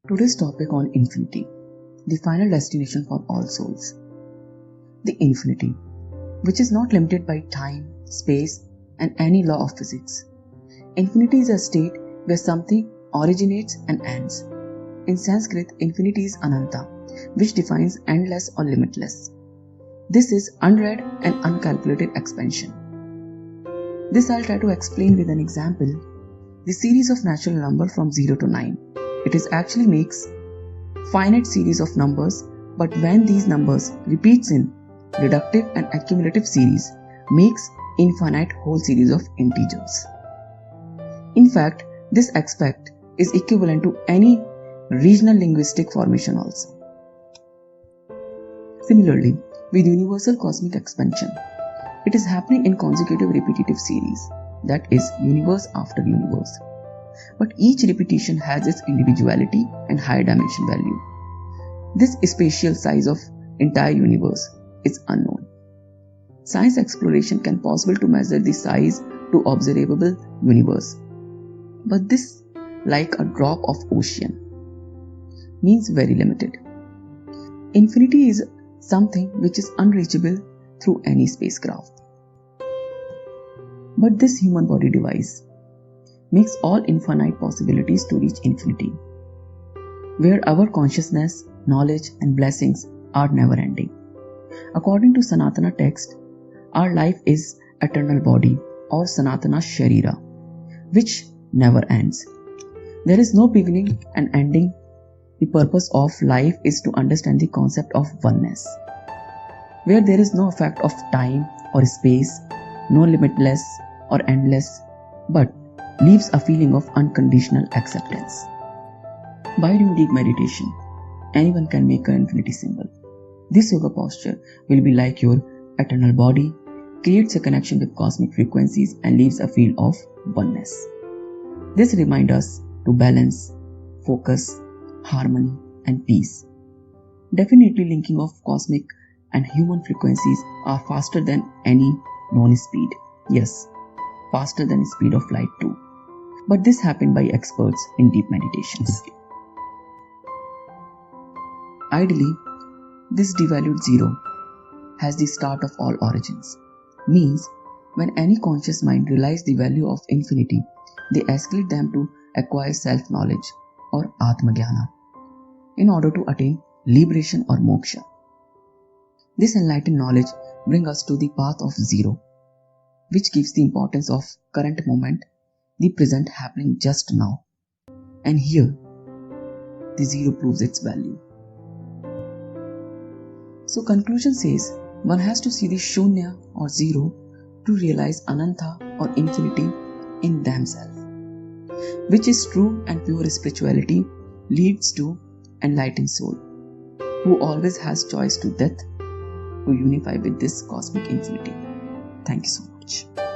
Today's topic on infinity, the final destination for all souls. The infinity, which is not limited by time, space, and any law of physics. Infinity is a state where something originates and ends. In Sanskrit, infinity is ananta, which defines endless or limitless. This is unread and uncalculated expansion. This I'll try to explain with an example. The series of natural number from 0 to 9. It is actually makes finite series of numbers, but when these numbers repeats in reductive and accumulative series, makes infinite whole series of integers. In fact, this aspect is equivalent to any regional linguistic formation also. Similarly, with universal cosmic expansion, it is happening in consecutive repetitive series, that is, universe after universe. But each repetition has its individuality and higher dimension value. This spatial size of entire universe is unknown. Science exploration can possible to measure the size to observable universe. But this, like a drop of ocean, means very limited. Infinity is something which is unreachable through any spacecraft. But this human body device makes all infinite possibilities to reach infinity, where our consciousness, knowledge and blessings are never ending. According to Sanatana text, our life is eternal body or Sanatana Sharira, which never ends. There is no beginning and ending. The purpose of life is to understand the concept of oneness, where there is no effect of time or space, no limitless or endless, but leaves a feeling of unconditional acceptance. By doing deep meditation, anyone can make an infinity symbol. This yoga posture will be like your eternal body, creates a connection with cosmic frequencies and leaves a feel of oneness. This reminds us to balance, focus, harmony and peace. Definitely linking of cosmic and human frequencies are faster than any known speed. Yes, faster than the speed of light too. But this happened by experts in deep meditations. Ideally, this devalued zero has the start of all origins. Means, when any conscious mind realizes the value of infinity, they escalate them to acquire self-knowledge or Atma-Jnana in order to attain liberation or moksha. This enlightened knowledge brings us to the path of zero, which gives the importance of current moment, the present happening just now. And here, the zero proves its value. So conclusion says, one has to see the shunya or zero to realize ananta or infinity in themselves, which is true and pure spirituality leads to enlightened soul, who always has choice to death to unify with this cosmic infinity. Thank you so much.